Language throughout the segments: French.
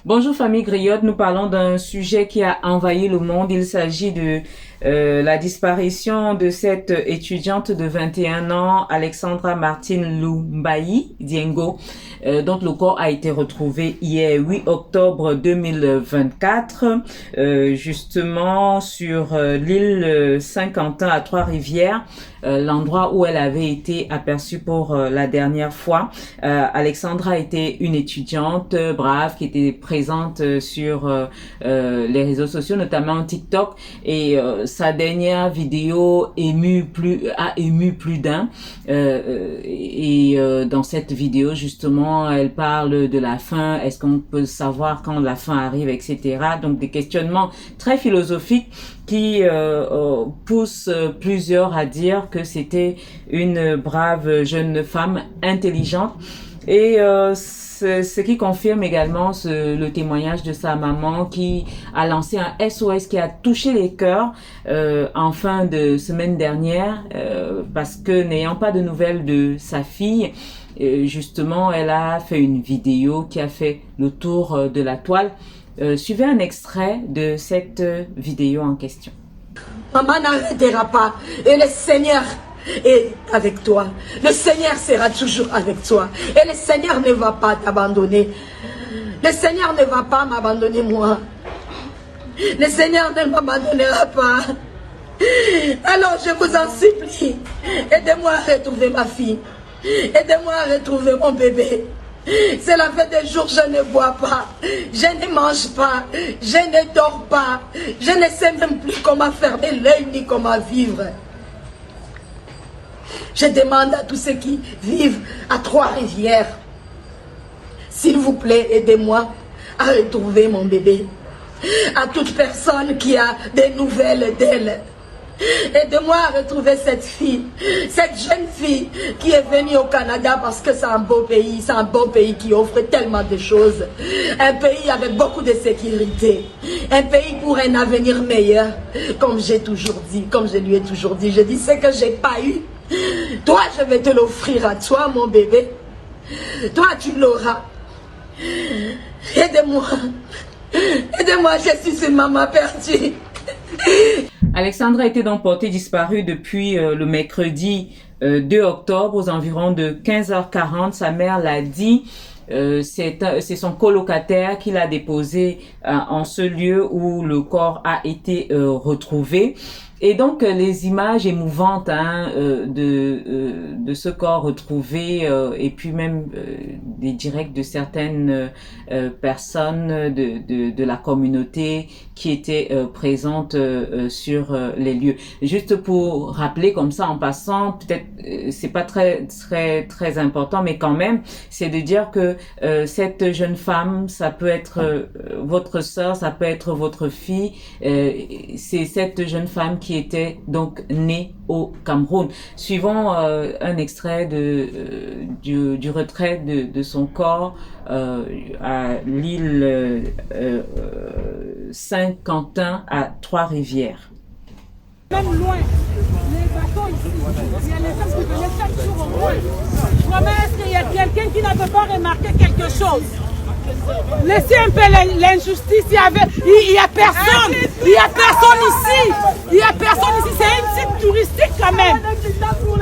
Bonjour famille Griotte, nous parlons d'un sujet qui a envahi le monde. Il s'agit de la disparition de cette étudiante de 21 ans, Alexandra Martine Lumbayi Diengo, dont le corps a été retrouvé hier 8 octobre 2024, justement sur l'île Saint-Quentin à Trois-Rivières, l'endroit où elle avait été aperçue pour la dernière fois. Alexandra était une étudiante brave qui était présente sur les réseaux sociaux, notamment TikTok, et sa dernière vidéo a ému plus d'un. Dans cette vidéo, justement, elle parle de la fin. Est-ce qu'on peut savoir quand la fin arrive, etc. Donc des questionnements très philosophiques qui poussent plusieurs à dire que c'était une brave jeune femme intelligente. Et ce qui confirme également le témoignage de sa maman qui a lancé un SOS qui a touché les cœurs en fin de semaine dernière parce que n'ayant pas de nouvelles de sa fille, justement elle a fait une vidéo qui a fait le tour de la toile. Suivez un extrait de cette vidéo en question. Maman n'arrêtera pas et le Seigneur est avec toi. Le Seigneur sera toujours avec toi. Et le Seigneur ne va pas t'abandonner. Le Seigneur ne va pas m'abandonner moi. Le Seigneur ne m'abandonnera pas. Alors je vous en supplie, aidez-moi à retrouver ma fille. Aidez-moi à retrouver mon bébé. Cela fait des jours que je ne bois pas, je ne mange pas, je ne dors pas, je ne sais même plus comment fermer l'œil ni comment vivre. Je demande à tous ceux qui vivent à Trois-Rivières, s'il vous plaît, aidez-moi à retrouver mon bébé. À toute personne qui a des nouvelles d'elle, aidez-moi à retrouver cette fille, cette jeune fille qui est venue au Canada parce que c'est un beau pays, c'est un bon pays qui offre tellement de choses. Un pays avec beaucoup de sécurité, un pays pour un avenir meilleur. Comme j'ai toujours dit, comme je lui ai toujours dit, je dis ce que j'ai pas eu. Toi, je vais te l'offrir à toi, mon bébé. Toi, tu l'auras. Aidez-moi. Aidez-moi, je suis une maman perdue. Alexandra était donc portée disparue depuis le mercredi 2 octobre aux environs de 15h40. Sa mère l'a dit. C'est son colocataire qui l'a déposé en ce lieu où le corps a été retrouvé. Et donc les images émouvantes de ce corps retrouvé et puis même des directs de certaines personnes de la communauté qui étaient présentes sur les lieux. Juste pour rappeler comme ça en passant, peut-être c'est pas très important, mais quand même, c'est de dire que cette jeune femme, ça peut être votre sœur, ça peut être votre fille. C'est cette jeune femme qui était donc née au Cameroun. Suivons un extrait du retrait de son corps à l'île Saint-Quentin à Trois-Rivières. Même loin, les bateaux ici, il y a les femmes qui venaient chaque jour au moins. Vraiment, est-ce qu'il y a quelqu'un qui n'a pas remarqué quelque chose? Laissez un peu l'injustice, il y a personne ici, c'est un site touristique quand même.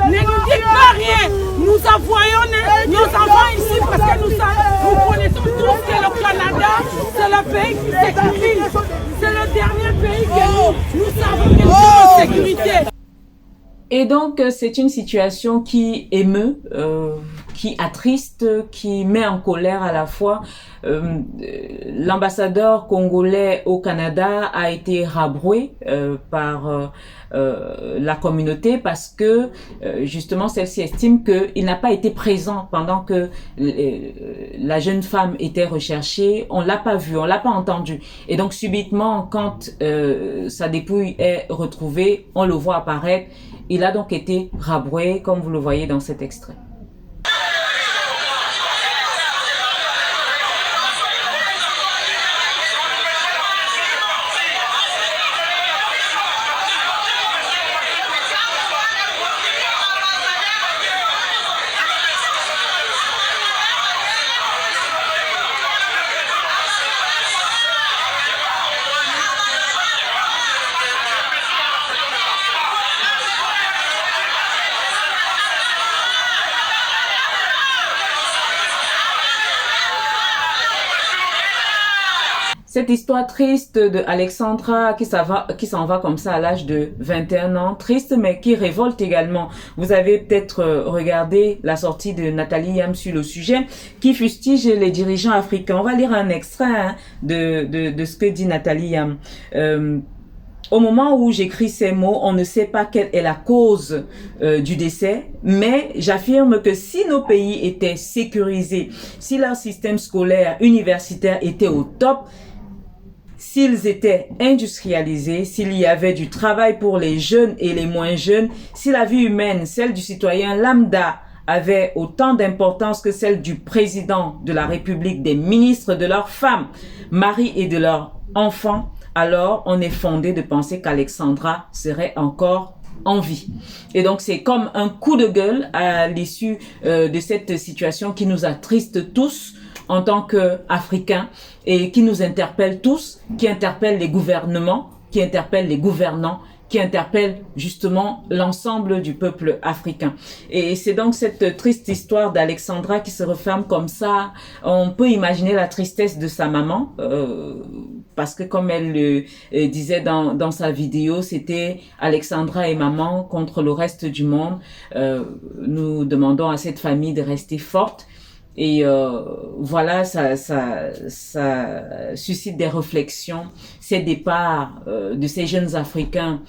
Ne nous dites pas rien, nous envoyons nos enfants ici parce que nous connaissons tous que le Canada, c'est le pays qui sécurise, c'est le dernier pays que nous savons que nous sommes en sécurité. Et donc, c'est une situation qui émeut, qui attriste, qui met en colère à la fois. L'ambassadeur congolais au Canada a été rabroué par la communauté parce que justement celle-ci estime qu'il n'a pas été présent pendant que la jeune femme était recherchée. On l'a pas vu, on l'a pas entendu. Et donc subitement, quand sa dépouille est retrouvée, on le voit apparaître. Il a donc été rabroué, comme vous le voyez dans cet extrait. Cette histoire triste de Alexandra qui s'en va comme ça à l'âge de 21 ans, triste mais qui révolte également. Vous avez peut-être regardé la sortie de Nathalie Yam sur le sujet, qui fustige les dirigeants africains. On va lire un extrait de ce que dit Nathalie Yam. Au moment où j'écris ces mots, on ne sait pas quelle est la cause du décès, mais j'affirme que si nos pays étaient sécurisés, si leur système scolaire, universitaire était au top, s'ils étaient industrialisés, s'il y avait du travail pour les jeunes et les moins jeunes, si la vie humaine, celle du citoyen lambda, avait autant d'importance que celle du président de la République, des ministres, de leurs femmes, maris et de leurs enfants, alors on est fondé de penser qu'Alexandra serait encore en vie. Et donc c'est comme un coup de gueule à l'issue de cette situation qui nous attriste tous en tant qu'Africains et qui nous interpelle tous, qui interpelle les gouvernements, qui interpelle les gouvernants, qui interpelle justement l'ensemble du peuple africain. Et c'est donc cette triste histoire d'Alexandra qui se referme comme ça. On peut imaginer la tristesse de sa maman, parce que comme elle le disait dans sa vidéo, c'était Alexandra et maman contre le reste du monde. Nous demandons à cette famille de rester forte. Et voilà, ça suscite des réflexions, ces départs de ces jeunes Africains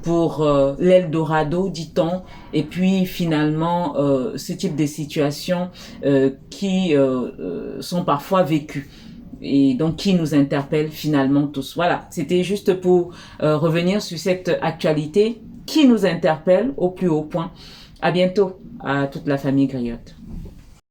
pour l'Eldorado, dit-on, et puis finalement ce type de situations qui sont parfois vécues et donc qui nous interpellent finalement tous. Voilà, c'était juste pour revenir sur cette actualité qui nous interpelle au plus haut point. À bientôt à toute la famille Griotte.